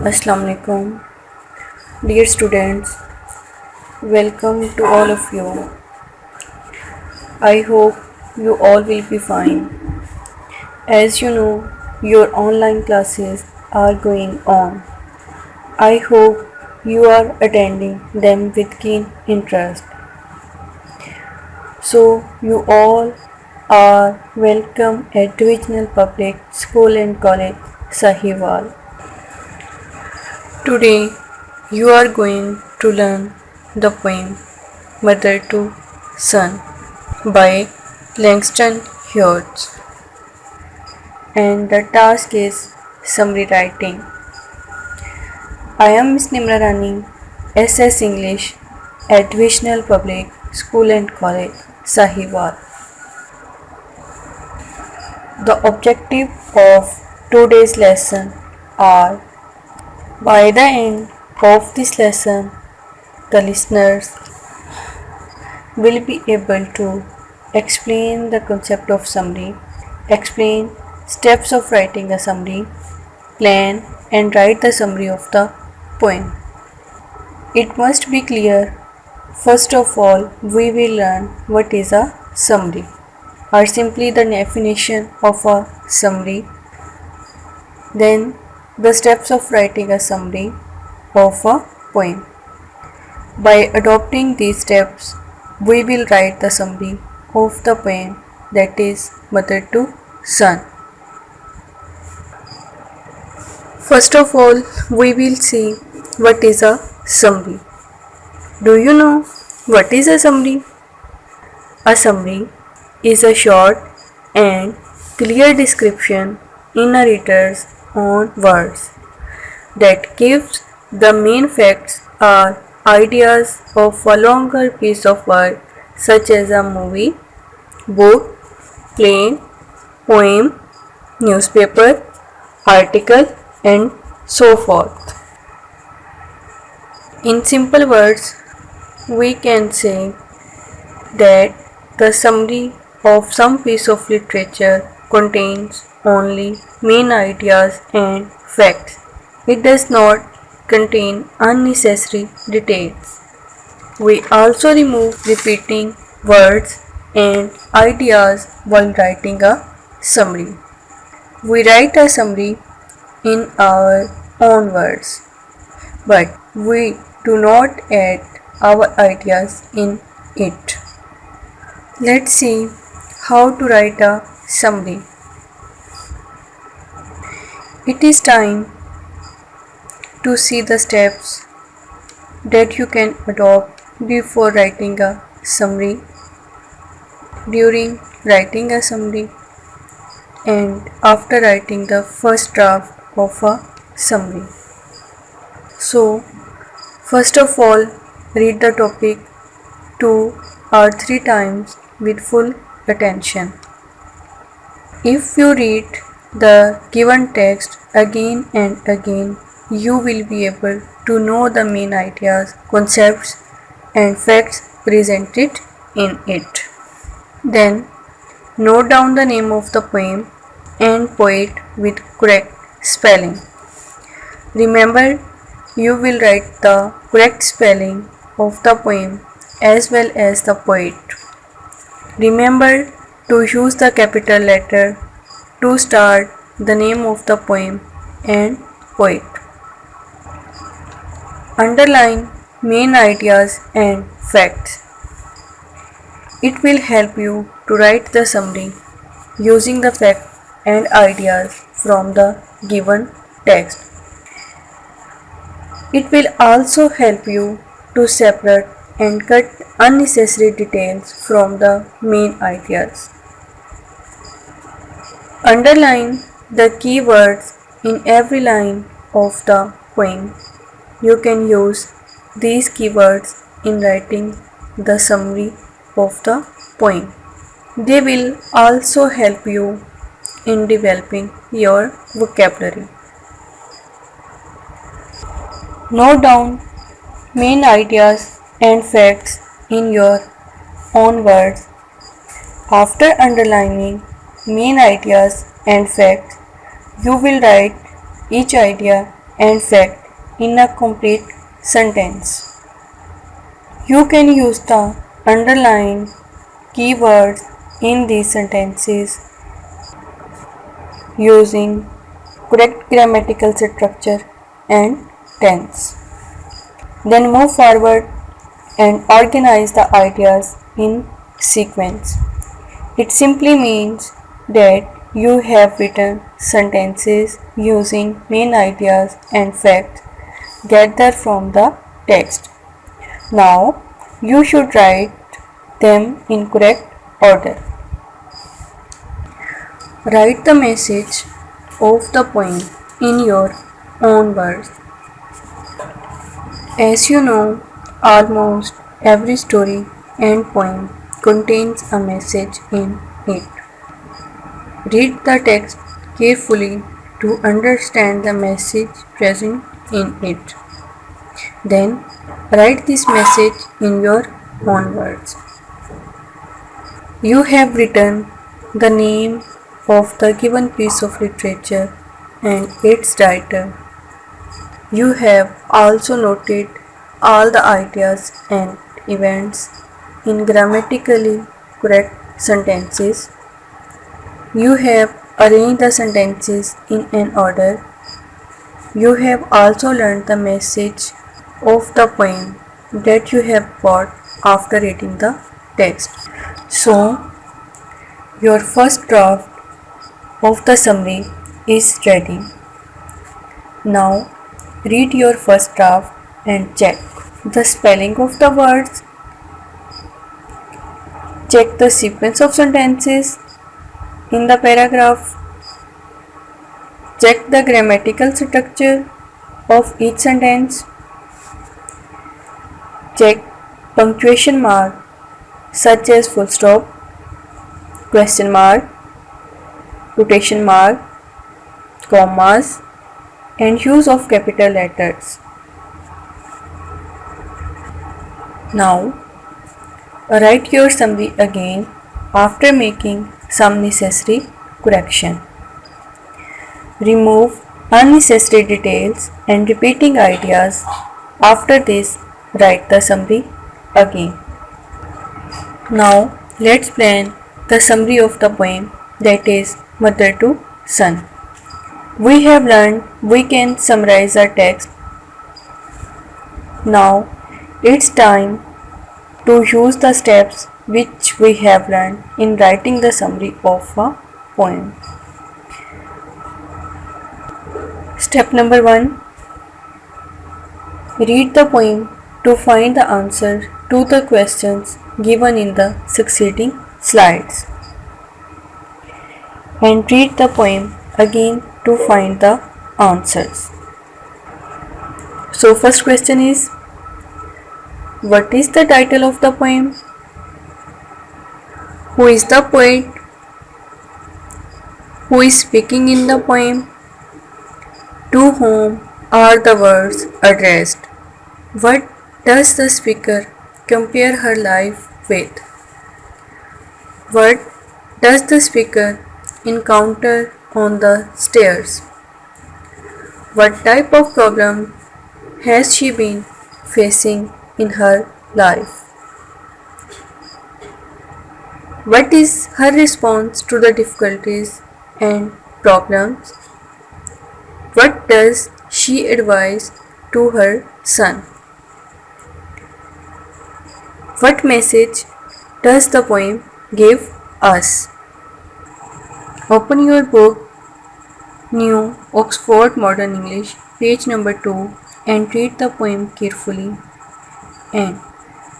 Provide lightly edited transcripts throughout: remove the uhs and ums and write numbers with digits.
Assalamu alaikum. Dear students, welcome to all of you. I hope you all will be fine. As you know, your online classes are going on. I hope you are attending them with keen interest. So, you all are welcome at Divisional Public School and College, Sahiwal. Today, you are going to learn the poem Mother to Son by Langston Hughes, and the task is summary writing. I am Miss Nimra Rani, SS English at Visional Public School and College, Sahiwal. The objective of today's lesson are: by the end of this lesson, the listeners will be able to explain the concept of summary, explain steps of writing a summary, plan and write the summary of the poem. It must be clear, first of all, we will learn what is a summary, or simply the definition of a summary, then the steps of writing a summary of a poem. By adopting these steps, we will write the summary of the poem, that is Mother to Son. First of all, we will see what is a summary. Do you know what is a summary? A summary is a short and clear description in a writer's own words that gives the main facts or ideas of a longer piece of work, such as a movie, book, play, poem, newspaper, article, and so forth. In simple words, we can say that the summary of some piece of literature contains only main ideas and facts. It does not contain unnecessary details. We also remove repeating words and ideas while writing a summary. We write a summary in our own words, but we do not add our ideas in it. Let's see how to write a summary. It is time to see the steps that you can adopt before writing a summary, during writing a summary, and after writing the first draft of a summary. So, first of all, read the topic 2 or 3 times with full attention. If you read the given text again and again, you will be able to know the main ideas, concepts, and facts presented in it. Then, note down the name of the poem and poet with correct spelling. Remember, you will write the correct spelling of the poem as well as the poet. Remember to use the capital letter to start the name of the poem and poet. Underline main ideas and facts. It will help you to write the summary using the facts and ideas from the given text. It will also help you to separate and cut unnecessary details from the main ideas. Underline the key words in every line of the poem. You can use these keywords in writing the summary of the poem. They will also help you in developing your vocabulary. Note down main ideas and facts in your own words. After underlining main ideas and facts, you will write each idea and fact in a complete sentence. You can use the underlined keywords in these sentences using correct grammatical structure and tense. Then move forward and organize the ideas in sequence. It simply means that you have written sentences using main ideas and facts gathered from the text. Now you should write them in correct order. Write the message of the poem in your own words. As you know, almost every story and poem contains a message in it. Read the text carefully to understand the message present in it. Then write this message in your own words. You have written the name of the given piece of literature and its writer. You have also noted all the ideas and events in grammatically correct sentences. You have arranged the sentences in an order. You have also learned the message of the poem that you have got after reading the text. So, your first draft of the summary is ready. Now, read your first draft and check the spelling of the words. Check the sequence of sentences in the paragraph. Check the grammatical structure of each sentence. Check punctuation mark such as full stop, question mark, quotation mark, commas, and use of capital letters. Now, write your summary again after making some necessary correction. Remove unnecessary details and repeating ideas. After this, write the summary again. Now, let's plan the summary of the poem, that is Mother to Son. We have learned we can summarize our text. Now, it's time to use the steps which we have learned in writing the summary of a poem. Step number 1. Read the poem to find the answer to the questions given in the succeeding slides. And read the poem again to find the answers. So first question is, what is the title of the poem? Who is the poet? Who is speaking in the poem? To whom are the words addressed? What does the speaker compare her life with? What does the speaker encounter on the stairs? What type of problem has she been facing in her life? What is her response to the difficulties and problems? What does she advise to her son? What message does the poem give us? Open your book, New Oxford Modern English, page number 2, and read the poem carefully and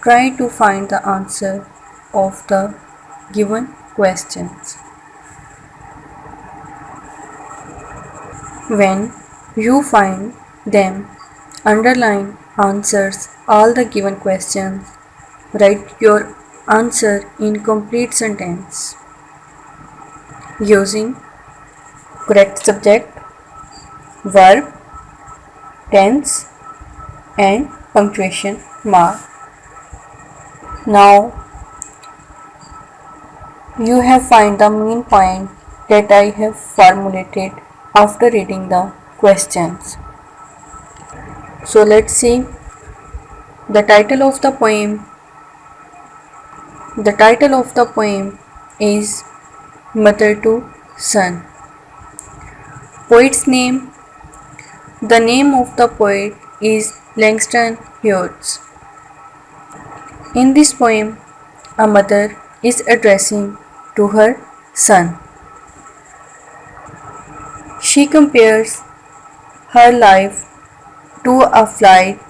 try to find the answer of the given questions. When you find them, underline answers all the given questions. Write your answer in complete sentence using correct subject, verb, tense, and punctuation mark. Now you have found the main point that I have formulated after reading the questions. So let's see the title of the poem. The title of the poem is Mother to Son. Poet's name. The name of the poet is Langston Hughes. In this poem, a mother is addressing to her son. She compares her life to a flight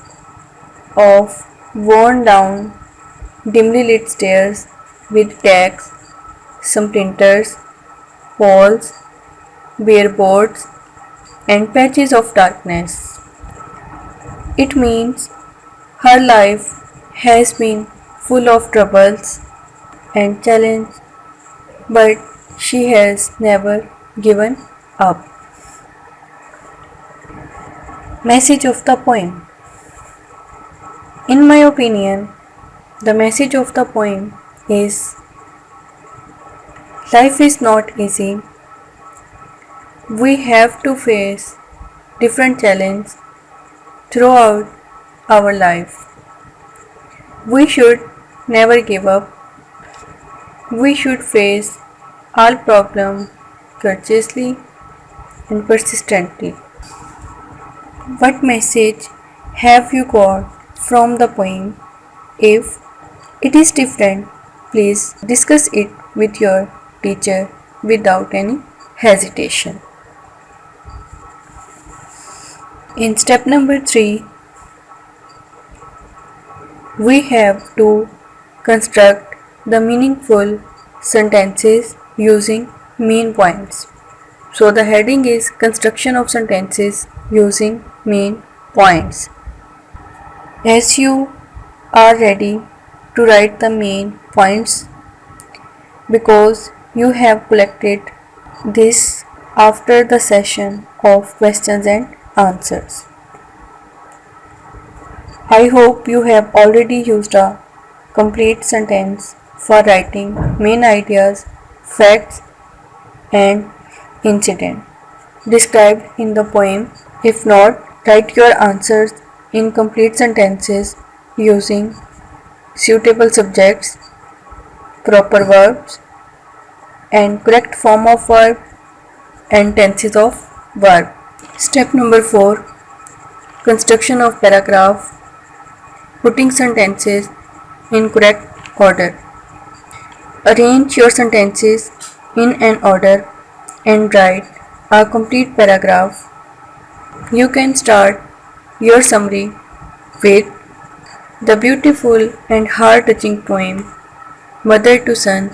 of worn down, dimly lit stairs with tacks, some printers, walls, bare boards, and patches of darkness. It means her life has been full of troubles and challenges, but she has never given up. Message of the poem. In my opinion, the message of the poem is life is not easy. We have to face different challenges throughout our life. We should never give up. We should face all problems courageously and persistently. What message have you got from the poem? If it is different, please discuss it with your teacher without any hesitation. In step number 3, we have to construct the meaningful sentences using main points. So the heading is construction of sentences using main points. As you are ready to write the main points because you have collected this after the session of questions and answers. I hope you have already used a complete sentence for writing main ideas, facts, and incident described in the poem. If not, write your answers in complete sentences using suitable subjects, proper verbs, and correct form of verb and tenses of verb. Step number 4, construction of paragraph. Putting sentences in correct order. Arrange your sentences in an order and write a complete paragraph. You can start your summary with the beautiful and heart-touching poem Mother to Son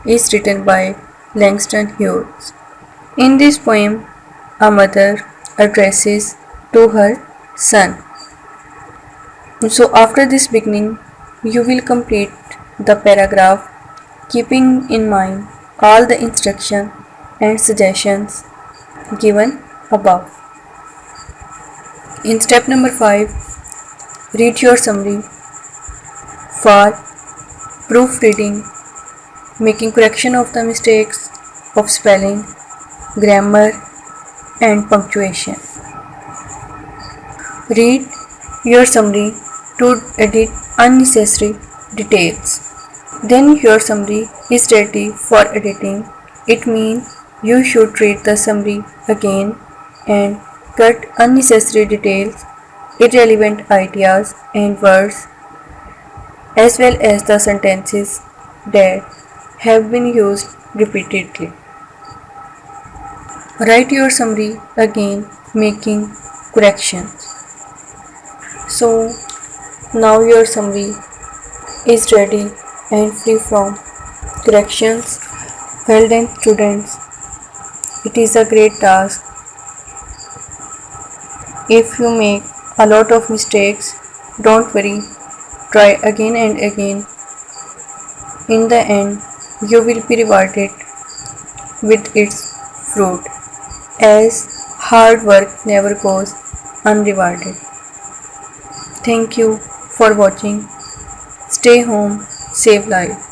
is written by Langston Hughes. In this poem, a mother addresses to her son. So after this beginning, you will complete the paragraph keeping in mind all the instructions and suggestions given above. In step number 5, read your summary for proofreading, making correction of the mistakes of spelling, grammar, and punctuation. Read your summary to edit unnecessary details. Then your summary is ready for editing. It means you should read the summary again and cut unnecessary details, irrelevant ideas and words, as well as the sentences that have been used repeatedly. Write your summary again, making corrections. So now your summary is ready and free from corrections. Well done, students. It is a great task. If you make a lot of mistakes, don't worry. Try again and again. In the end, you will be rewarded with its fruit, as hard work never goes unrewarded. Thank you for watching. Stay home, save life.